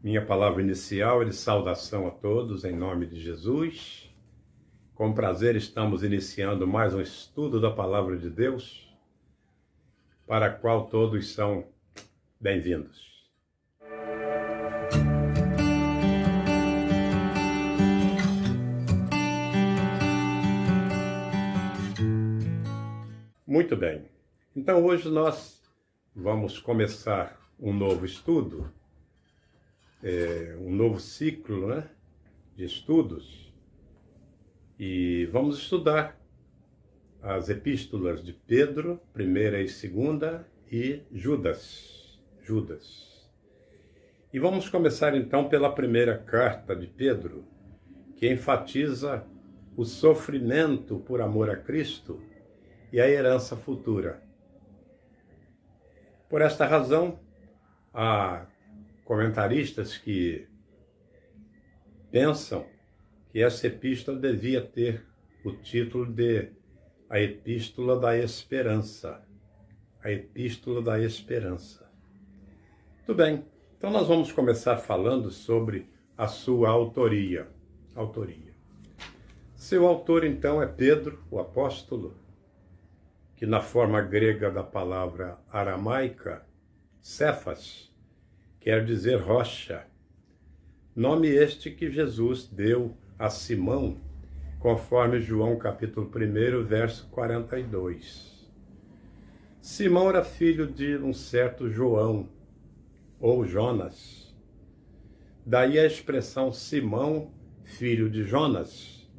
Minha palavra inicial é de saudação a todos, em nome de Jesus. Com prazer estamos iniciando mais um estudo da Palavra de Deus, para a qual todos são bem-vindos. Muito bem. Então hoje nós vamos começar um novo estudo, um novo ciclo, de estudos, e vamos estudar as epístolas de Pedro, primeira e segunda, e Judas. E vamos começar então pela primeira carta de Pedro, que enfatiza o sofrimento por amor a Cristo e a herança futura. Por esta razão, há comentaristas que pensam que essa epístola devia ter o título de A Epístola da Esperança. A Epístola da Esperança. Muito bem, então nós vamos começar falando sobre a sua autoria. Seu autor, então, é Pedro, o apóstolo, que na forma grega da palavra aramaica, Cefas, quer dizer rocha, nome este que Jesus deu a Simão, conforme João capítulo 1, verso 42. Simão era filho de um certo João, ou Jonas. Daí a expressão Simão, filho de Jonas,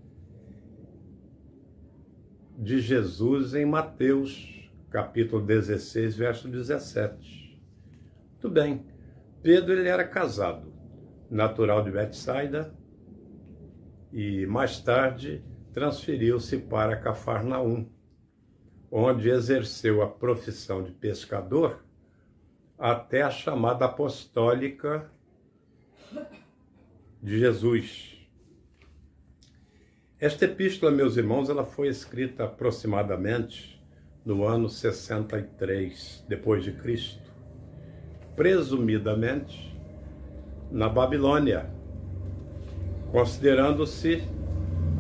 de Jesus em Mateus capítulo 16, verso 17. Muito bem. Pedro, ele era casado, natural de Betsaida, e mais tarde transferiu-se para Cafarnaum, onde exerceu a profissão de pescador até a chamada apostólica de Jesus. Esta epístola, meus irmãos, ela foi escrita aproximadamente no ano 63 depois de Cristo, presumidamente na Babilônia, considerando-se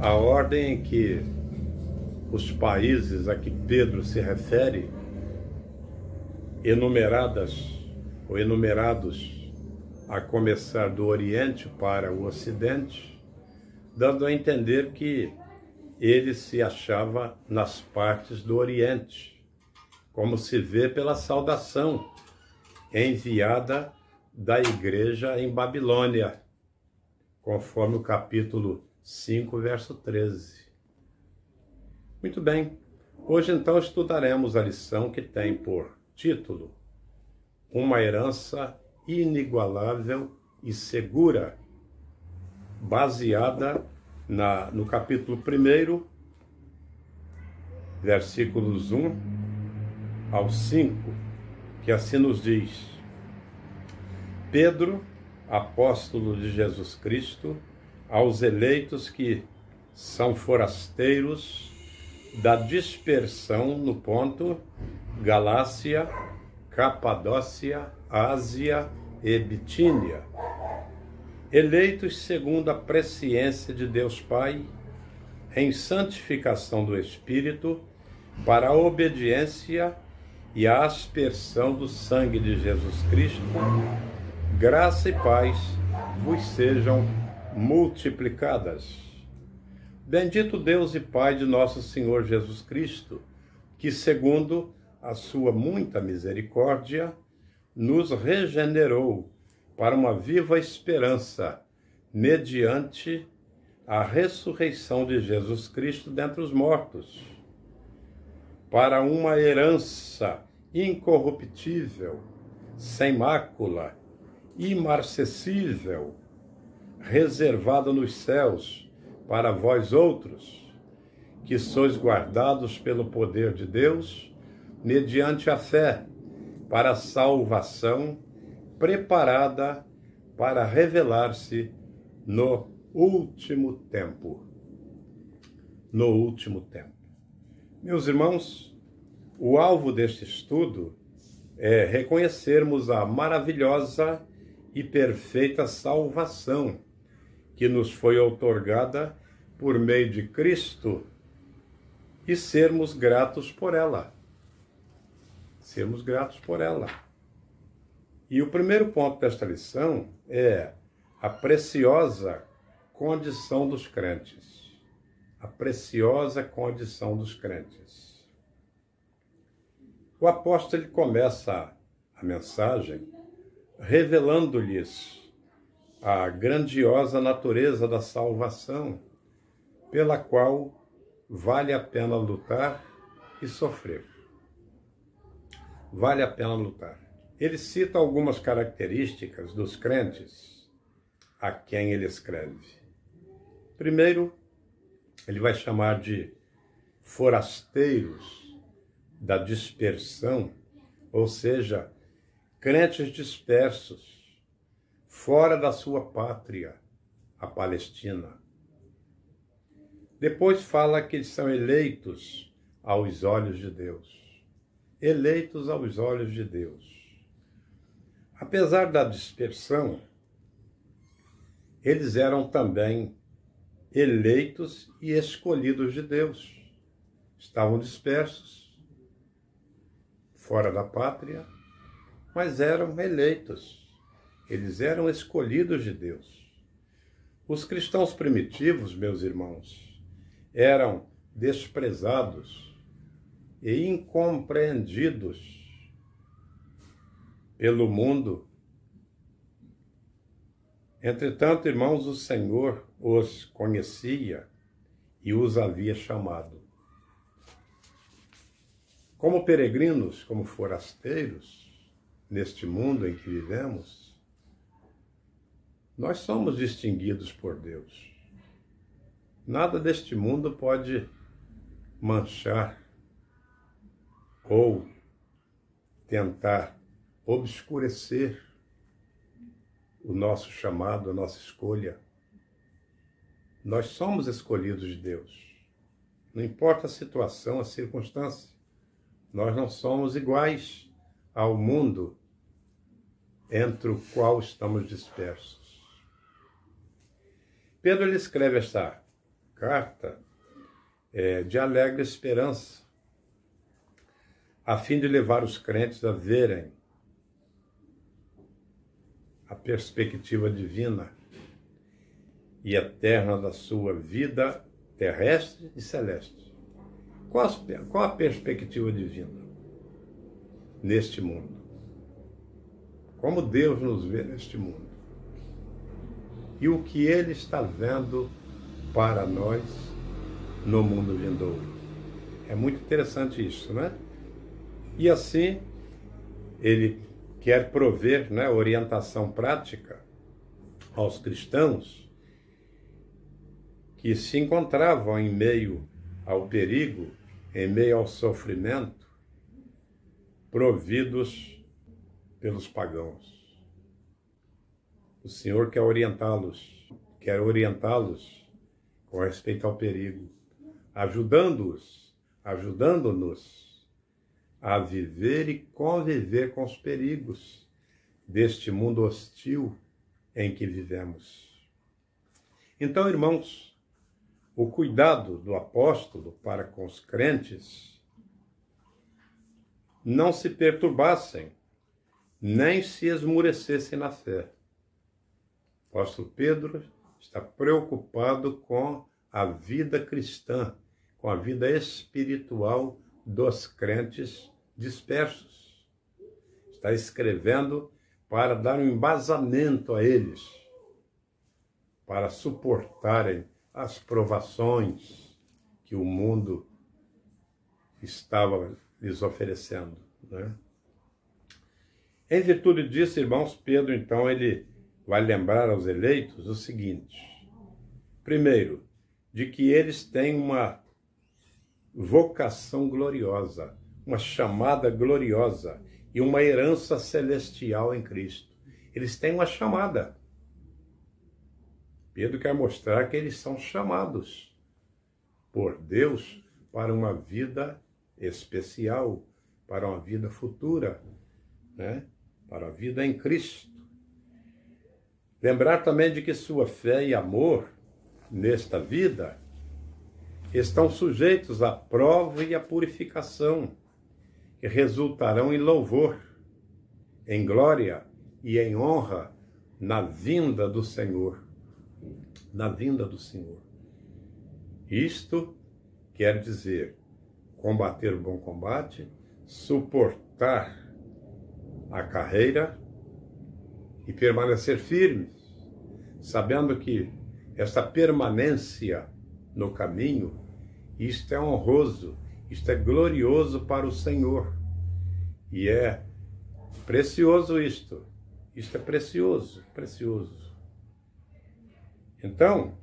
a ordem em que os países a que Pedro se refere, enumerados a começar do Oriente para o Ocidente, dando a entender que ele se achava nas partes do Oriente, como se vê pela saudação enviada da igreja em Babilônia, conforme o capítulo 5, verso 13. Muito bem, hoje então estudaremos a lição que tem por título Uma herança inigualável e segura, baseada no capítulo 1, versículos 1 ao 5, que assim nos diz: Pedro, apóstolo de Jesus Cristo, aos eleitos que são forasteiros da dispersão no ponto, Galácia, Capadócia, Ásia e Bitínia, eleitos segundo a presciência de Deus Pai, em santificação do Espírito, para a obediência e a aspersão do sangue de Jesus Cristo, graça e paz vos sejam multiplicadas. Bendito Deus e Pai de nosso Senhor Jesus Cristo, que segundo a sua muita misericórdia, nos regenerou para uma viva esperança, mediante a ressurreição de Jesus Cristo dentre os mortos, para uma herança incorruptível, sem mácula, imarcessível, reservada nos céus para vós outros, que sois guardados pelo poder de Deus, mediante a fé, para a salvação preparada para revelar-se no último tempo. Meus irmãos, o alvo deste estudo é reconhecermos a maravilhosa e perfeita salvação que nos foi outorgada por meio de Cristo e sermos gratos por ela. Sermos gratos por ela. E o primeiro ponto desta lição é a preciosa condição dos crentes. A preciosa condição dos crentes. O apóstolo ele começa a mensagem revelando-lhes a grandiosa natureza da salvação, pela qual vale a pena lutar e sofrer. Vale a pena lutar. Ele cita algumas características dos crentes a quem ele escreve. Primeiro, ele vai chamar de forasteiros da dispersão, ou seja, crentes dispersos, fora da sua pátria, a Palestina. Depois fala que eles são eleitos aos olhos de Deus. Eleitos aos olhos de Deus. Apesar da dispersão, eles eram também eleitos e escolhidos de Deus. Estavam dispersos, fora da pátria, mas eram eleitos. Eles eram escolhidos de Deus. Os cristãos primitivos, meus irmãos, eram desprezados e incompreendidos pelo mundo. Entretanto, irmãos, o Senhor os conhecia e os havia chamado. Como peregrinos, como forasteiros, neste mundo em que vivemos, nós somos distinguidos por Deus. Nada deste mundo pode manchar ou tentar obscurecer o nosso chamado, a nossa escolha. Nós somos escolhidos de Deus. Não importa a situação, a circunstância. Nós não somos iguais ao mundo entre o qual estamos dispersos. Pedro ele escreve esta carta de alegre esperança, a fim de levar os crentes a verem a perspectiva divina e eterna da sua vida terrestre e celeste. Qual a perspectiva divina neste mundo? Como Deus nos vê neste mundo? E o que Ele está vendo para nós no mundo vindouro? É muito interessante isso, né? E assim, Ele quer prover, né, orientação prática aos cristãos que se encontravam em meio ao perigo, em meio ao sofrimento, providos pelos pagãos. O Senhor quer orientá-los com respeito ao perigo, ajudando-nos a viver e conviver com os perigos deste mundo hostil em que vivemos. Então, irmãos, o cuidado do apóstolo para com os crentes não se perturbassem, nem se esmurecessem na fé. O apóstolo Pedro está preocupado com a vida cristã, com a vida espiritual dos crentes dispersos. Está escrevendo para dar um embasamento a eles, para suportarem as provações que o mundo estava lhes oferecendo, né? Em virtude disso, irmãos, Pedro, então, ele vai lembrar aos eleitos o seguinte: primeiro, de que eles têm uma vocação gloriosa, uma chamada gloriosa e uma herança celestial em Cristo. Eles têm uma chamada. Pedro quer mostrar que eles são chamados por Deus para uma vida especial, para uma vida futura, né? Para a vida em Cristo. Lembrar também de que sua fé e amor nesta vida estão sujeitos à prova e à purificação, que resultarão em louvor, em glória e em honra na vinda do Senhor. Na vinda do Senhor. Isto quer dizer combater o bom combate, suportar a carreira e permanecer firmes, sabendo que esta permanência no caminho, isto é honroso, isto é glorioso para o Senhor. E é precioso isto é precioso, precioso. Então,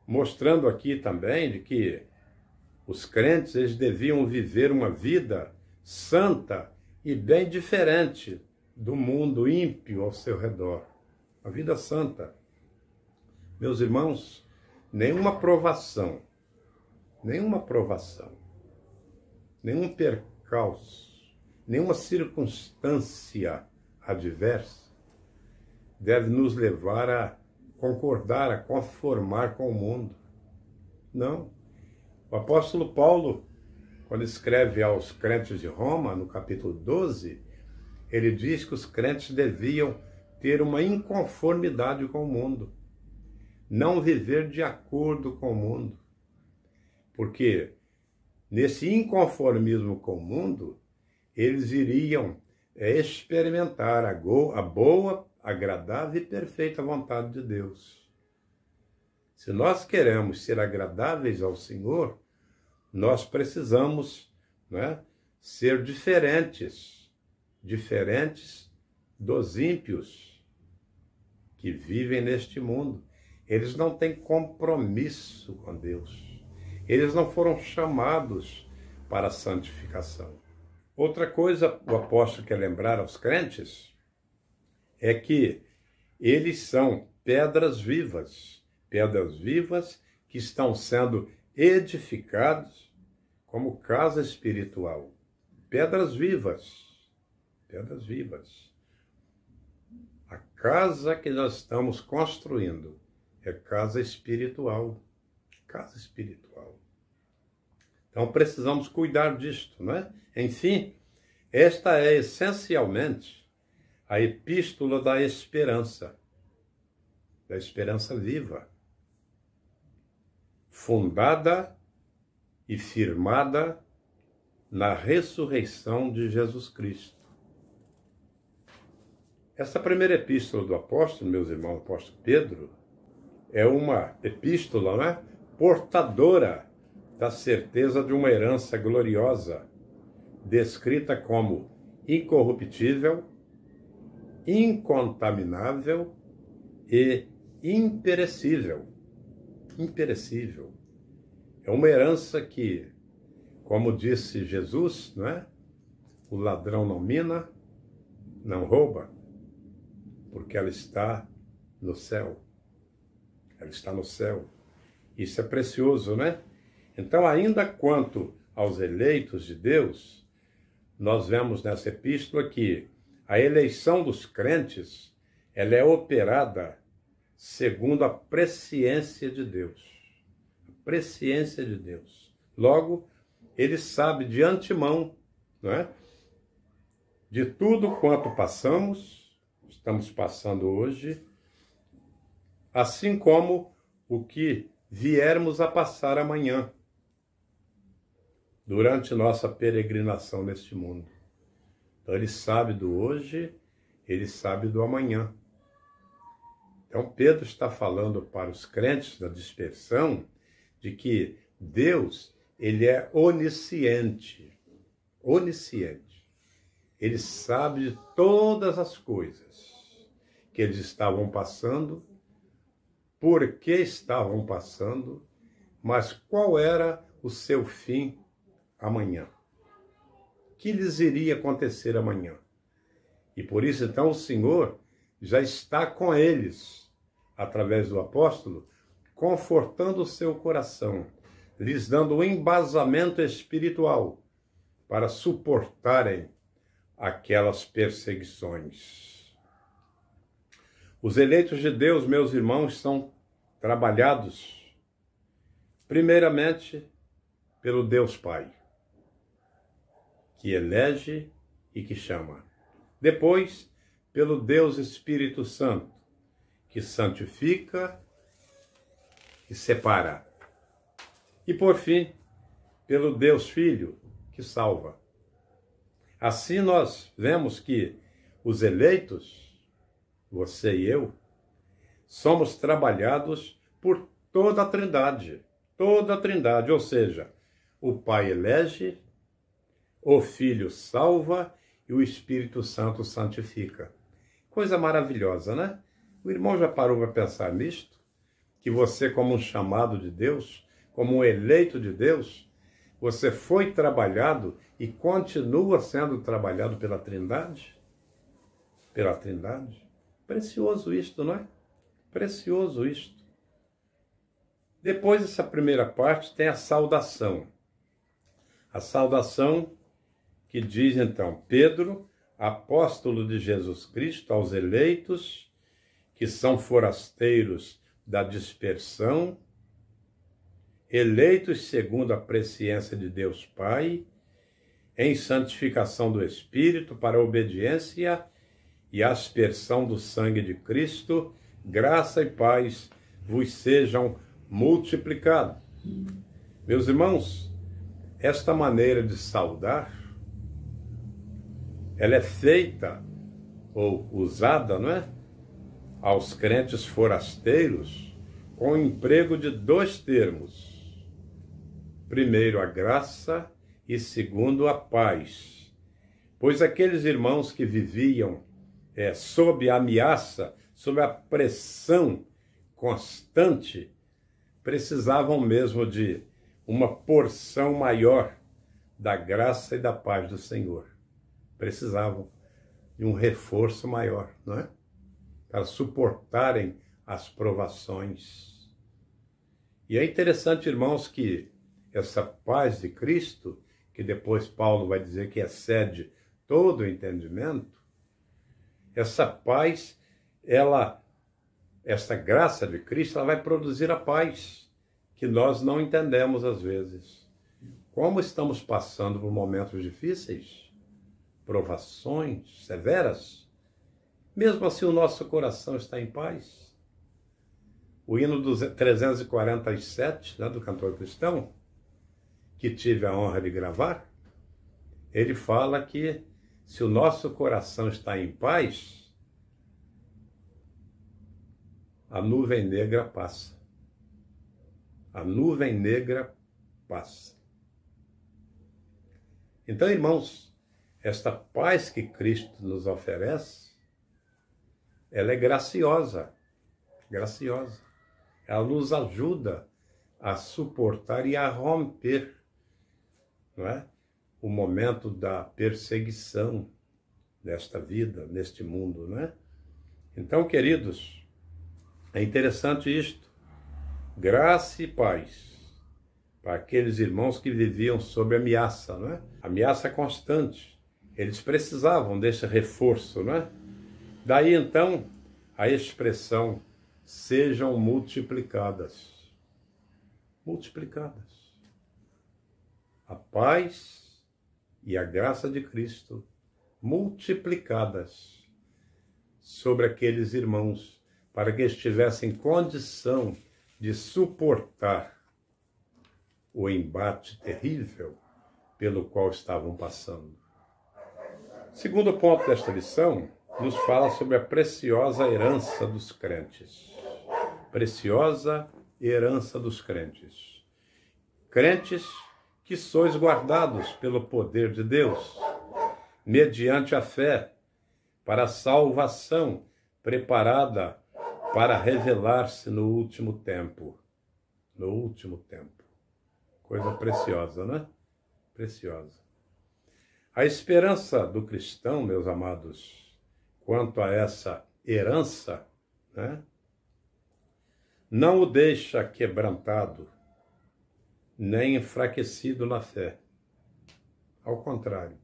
mostrando aqui também de que os crentes, eles deviam viver uma vida santa e bem diferente do mundo ímpio ao seu redor. A vida santa. Meus irmãos, nenhuma provação, nenhum percalço, nenhuma circunstância adversa deve nos levar a concordar, a conformar com o mundo. Não. O apóstolo Paulo, quando escreve aos crentes de Roma, no capítulo 12, ele diz que os crentes deviam ter uma inconformidade com o mundo. Não viver de acordo com o mundo. Porque nesse inconformismo com o mundo, eles iriam experimentar a boa, agradável e perfeita vontade de Deus. Se nós queremos ser agradáveis ao Senhor, nós precisamos, ser diferentes dos ímpios que vivem neste mundo. Eles não têm compromisso com Deus. Eles não foram chamados para a santificação. Outra coisa, o apóstolo quer lembrar aos crentes, é que eles são pedras vivas que estão sendo edificados como casa espiritual. Pedras vivas. A casa que nós estamos construindo é casa espiritual. Então precisamos cuidar disto, não é? Enfim, esta é essencialmente a epístola da esperança viva, fundada e firmada na ressurreição de Jesus Cristo. Essa primeira epístola do apóstolo, meus irmãos, o apóstolo Pedro, é uma epístola, portadora da certeza de uma herança gloriosa, descrita como incorruptível, incontaminável e imperecível. É uma herança que, como disse Jesus, o ladrão não mina, não rouba, porque ela está no céu. Isso é precioso, Então, ainda quanto aos eleitos de Deus, nós vemos nessa epístola que a eleição dos crentes, ela é operada segundo a presciência de Deus. Logo, ele sabe de antemão, de tudo quanto estamos passando hoje, assim como o que viermos a passar amanhã, durante nossa peregrinação neste mundo. Então ele sabe do hoje, ele sabe do amanhã. Então Pedro está falando para os crentes da dispersão de que Deus, ele é onisciente. Ele sabe de todas as coisas que eles estavam passando, por que estavam passando, mas qual era o seu fim amanhã. O que lhes iria acontecer amanhã? E por isso, então, o Senhor já está com eles, através do apóstolo, confortando o seu coração, lhes dando um embasamento espiritual para suportarem aquelas perseguições. Os eleitos de Deus, meus irmãos, são trabalhados, primeiramente, pelo Deus Pai, que elege e que chama. Depois, pelo Deus Espírito Santo, que santifica e separa. E, por fim, pelo Deus Filho, que salva. Assim nós vemos que os eleitos, você e eu, somos trabalhados por toda a Trindade. Toda a Trindade, ou seja, o Pai elege, o Filho salva e o Espírito Santo santifica. Coisa maravilhosa, né? O irmão já parou para pensar nisto? Que você, como um chamado de Deus, como um eleito de Deus, você foi trabalhado e continua sendo trabalhado pela Trindade? Pela Trindade? Precioso isto, não é? Precioso isto. Depois dessa primeira parte tem a saudação. A saudação que diz então, Pedro, apóstolo de Jesus Cristo, aos eleitos que são forasteiros da dispersão, eleitos segundo a presciência de Deus Pai, em santificação do Espírito para a obediência e aspersão do sangue de Cristo, graça e paz vos sejam multiplicados. Meus irmãos, esta maneira de saudar, ela é feita ou usada, não é? Aos crentes forasteiros com o emprego de dois termos. Primeiro, a graça e segundo, a paz. Pois aqueles irmãos que viviam sob a ameaça, sob a pressão constante, precisavam mesmo de uma porção maior da graça e da paz do Senhor. Precisavam de um reforço maior, não é? Para suportarem as provações. E é interessante, irmãos, que essa paz de Cristo, que depois Paulo vai dizer que excede todo o entendimento, essa paz, essa graça de Cristo, ela vai produzir a paz que nós não entendemos às vezes. Como estamos passando por momentos difíceis, provações severas, mesmo assim o nosso coração está em paz. O hino 347, né, do cantor cristão, que tive a honra de gravar, ele fala que se o nosso coração está em paz, a nuvem negra passa. A nuvem negra passa. Então, irmãos, esta paz que Cristo nos oferece, ela é graciosa, graciosa. Ela nos ajuda a suportar e a romper, não é? O momento da perseguição desta vida, neste mundo, não é? Então, queridos, é interessante isto. Graça e paz para aqueles irmãos que viviam sob ameaça, não é? Ameaça constante. Eles precisavam desse reforço, não é? Daí, então, a expressão sejam multiplicadas. Multiplicadas. A paz e a graça de Cristo multiplicadas sobre aqueles irmãos, para que estivessem em condição de suportar o embate terrível pelo qual estavam passando. Segundo ponto desta lição, nos fala sobre a preciosa herança dos crentes. Preciosa herança dos crentes. Crentes que sois guardados pelo poder de Deus, mediante a fé, para a salvação preparada para revelar-se no último tempo. No último tempo. Coisa preciosa, né? Preciosa. A esperança do cristão, meus amados, quanto a essa herança, né, não o deixa quebrantado, nem enfraquecido na fé. Ao contrário,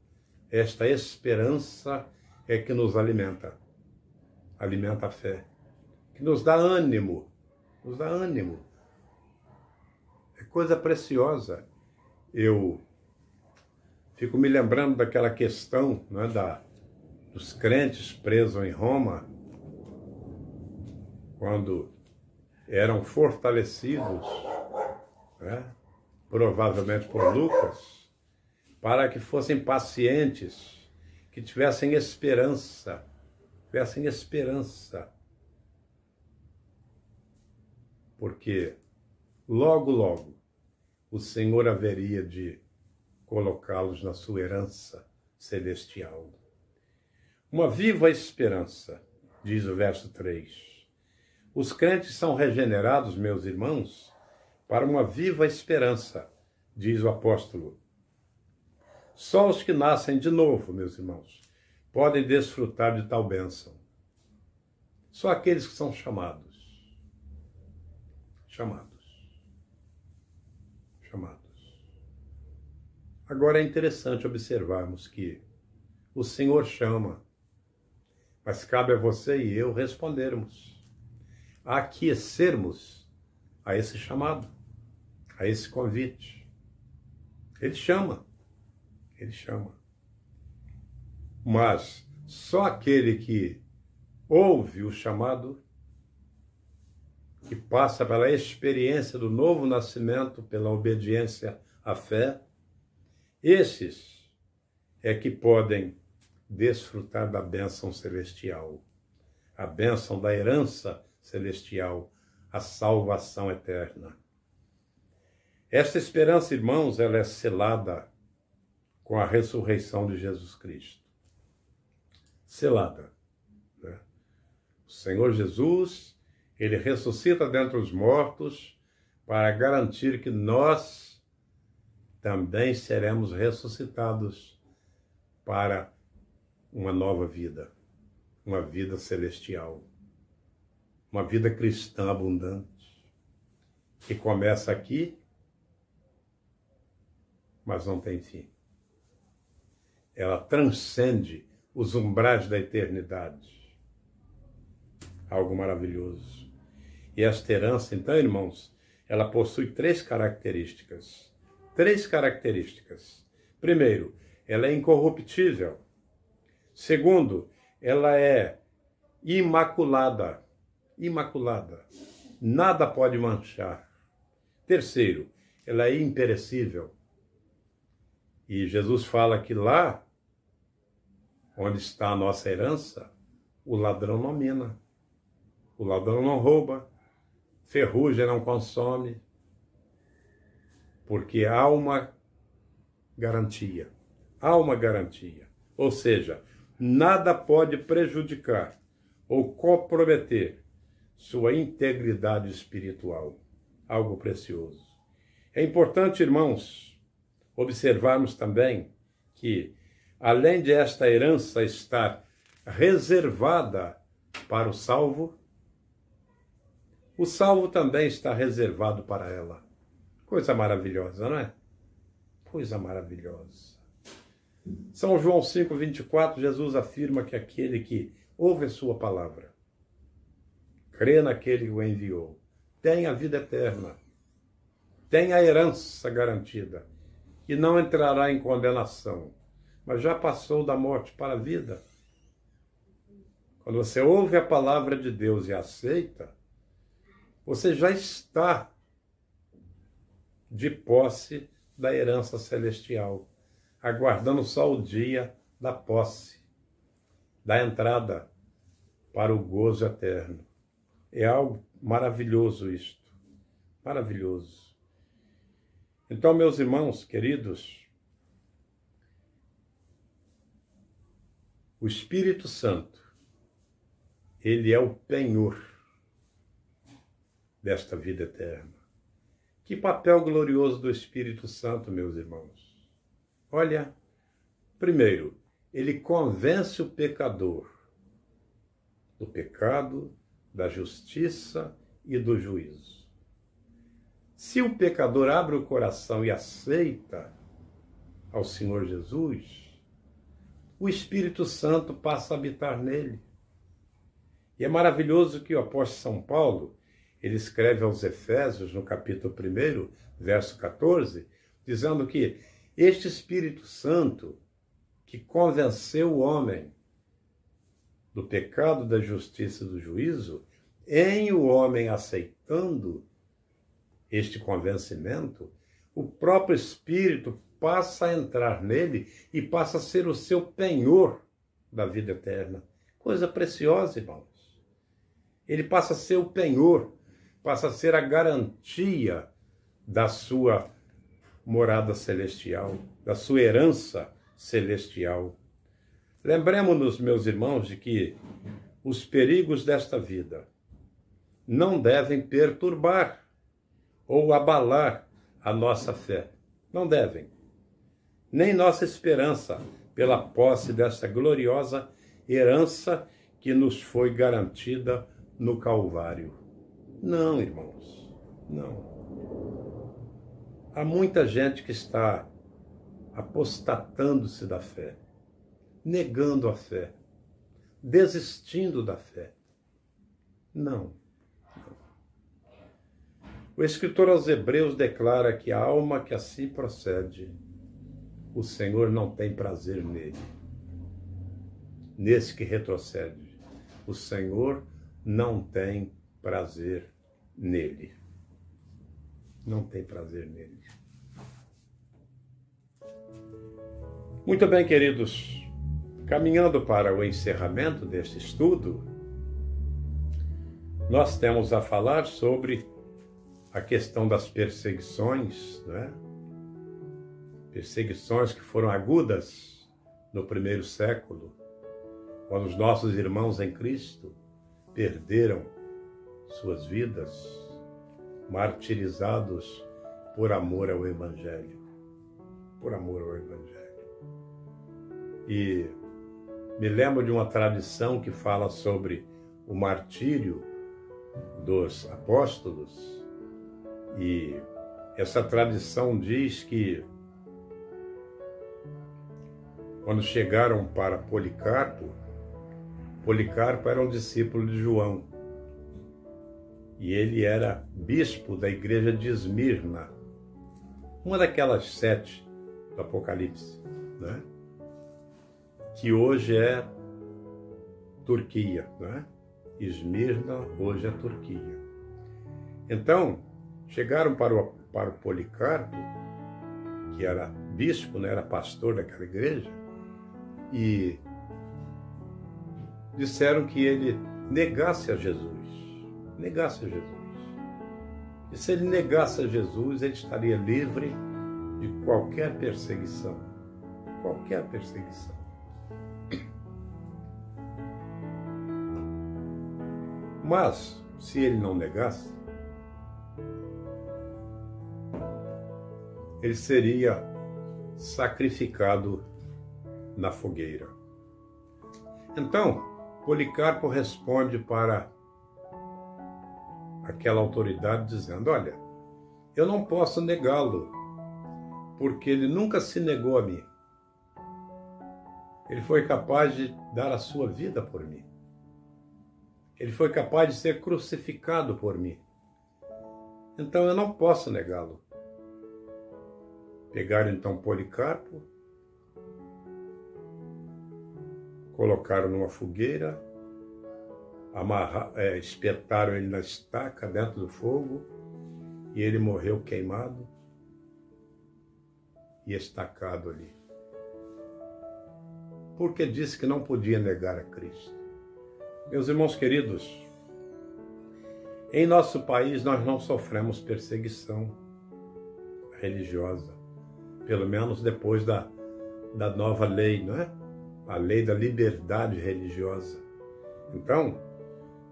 esta esperança é que nos alimenta. Alimenta a fé. que nos dá ânimo, nos dá ânimo. É coisa preciosa. Eu fico me lembrando daquela questão, não é, dos crentes presos em Roma, quando eram fortalecidos, né, provavelmente por Lucas, para que fossem pacientes, que tivessem esperança, porque logo, logo, o Senhor haveria de colocá-los na sua herança celestial. Uma viva esperança, diz o verso 3. Os crentes são regenerados, meus irmãos, para uma viva esperança, diz o apóstolo. Só os que nascem de novo, meus irmãos, podem desfrutar de tal bênção. Só aqueles que são chamados. Agora é interessante observarmos que o Senhor chama, mas cabe a você e eu respondermos, aquecermos a esse chamado, a esse convite. Ele chama. Mas só aquele que ouve o chamado, que passa pela experiência do novo nascimento, pela obediência à fé, esses é que podem desfrutar da bênção celestial, a bênção da herança celestial, a salvação eterna. Esta esperança, irmãos, ela é selada com a ressurreição de Jesus Cristo. Selada, né? O Senhor Jesus, ele ressuscita dentre os mortos para garantir que nós também seremos ressuscitados para uma nova vida, uma vida celestial, uma vida cristã abundante, que começa aqui, mas não tem fim. Ela transcende os umbrais da eternidade. Algo maravilhoso. E esta herança, então, irmãos, ela possui três características. Primeiro, ela é incorruptível. Segundo, ela é imaculada. Nada pode manchar. Terceiro, ela é imperecível. E Jesus fala que lá, onde está a nossa herança, o ladrão não mina, o ladrão não rouba, ferrugem não consome, porque há uma garantia. Ou seja, nada pode prejudicar ou comprometer sua integridade espiritual. Algo precioso. É importante, irmãos, observarmos também que, além de esta herança estar reservada para o salvo também está reservado para ela. Coisa maravilhosa, não é? Coisa maravilhosa. São João 5,24, Jesus afirma que aquele que ouve a sua palavra, crê naquele que o enviou, tem a vida eterna, tem a herança garantida, e não entrará em condenação, mas já passou da morte para a vida. Quando você ouve a palavra de Deus e aceita, você já está de posse da herança celestial, aguardando só o dia da posse, da entrada para o gozo eterno. É algo maravilhoso isto, maravilhoso. Então, meus irmãos queridos, o Espírito Santo, ele é o penhor desta vida eterna. Que papel glorioso do Espírito Santo, meus irmãos. Olha, primeiro, ele convence o pecador do pecado, da justiça e do juízo. Se o pecador abre o coração e aceita ao Senhor Jesus, o Espírito Santo passa a habitar nele. E é maravilhoso que o apóstolo São Paulo, ele escreve aos Efésios, no capítulo 1, verso 14, dizendo que este Espírito Santo, que convenceu o homem do pecado, da justiça e do juízo, em o homem aceitando este convencimento, o próprio Espírito passa a entrar nele e passa a ser o seu penhor da vida eterna. Coisa preciosa, irmãos. Ele passa a ser o penhor, passa a ser a garantia da sua morada celestial, da sua herança celestial. Lembremos-nos, meus irmãos, de que os perigos desta vida não devem perturbar ou abalar a nossa fé. Não devem. Nem nossa esperança pela posse dessa gloriosa herança que nos foi garantida no Calvário. Não, irmãos, não. Há muita gente que está apostatando-se da fé, negando a fé, desistindo da fé. Não. O escritor aos Hebreus declara que a alma que assim procede, o Senhor não tem prazer nele. Nesse que retrocede, o Senhor não tem prazer nele. Não tem prazer nele. Muito bem, queridos. Caminhando para o encerramento deste estudo, nós temos a falar sobre a questão das perseguições, né? Perseguições que foram agudas no primeiro século, quando os nossos irmãos em Cristo perderam suas vidas, martirizados por amor ao Evangelho. Por amor ao Evangelho. E me lembro de uma tradição que fala sobre o martírio dos apóstolos, e essa tradição diz que quando chegaram para Policarpo, Policarpo era um discípulo de João, e ele era bispo da igreja de Esmirna, uma daquelas 7 do Apocalipse, né? Que hoje é Turquia, né? Esmirna hoje é Turquia. Então, chegaram para o Policarpo, que era bispo, né? Era pastor daquela igreja, e disseram que ele negasse a Jesus. Negasse a Jesus. E se ele negasse a Jesus, ele estaria livre de qualquer perseguição. Qualquer perseguição. Mas, se ele não negasse, ele seria sacrificado na fogueira. Então, Policarpo responde para aquela autoridade dizendo: olha, eu não posso negá-lo, porque ele nunca se negou a mim. Ele foi capaz de dar a sua vida por mim. Ele foi capaz de ser crucificado por mim. Então eu não posso negá-lo. Pegaram então Policarpo, colocaram numa fogueira, espetaram ele na estaca dentro do fogo, e ele morreu queimado e estacado ali. Porque disse que não podia negar a Cristo. Meus irmãos queridos, em nosso país nós não sofremos perseguição religiosa, pelo menos depois da nova lei, não é? A lei da liberdade religiosa. Então,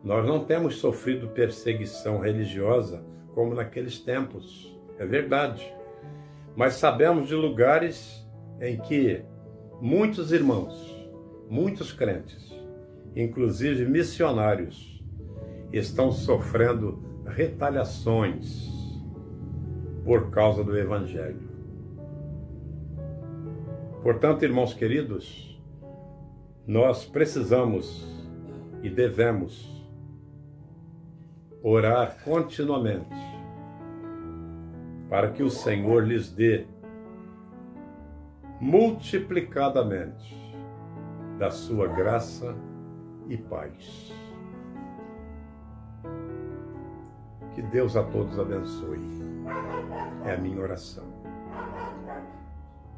nós não temos sofrido perseguição religiosa como naqueles tempos, é verdade. Mas sabemos de lugares em que muitos irmãos, muitos crentes, inclusive missionários, estão sofrendo retaliações por causa do Evangelho. Portanto, irmãos queridos, nós precisamos e devemos orar continuamente para que o Senhor lhes dê multiplicadamente da sua graça e paz. Que Deus a todos abençoe. É a minha oração.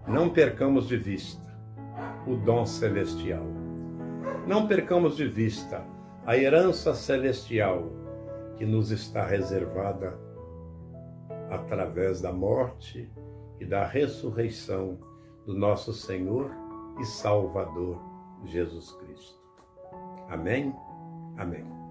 Não percamos de vista o dom celestial. Não percamos de vista a herança celestial que nos está reservada através da morte e da ressurreição do nosso Senhor e Salvador Jesus Cristo. Amém? Amém.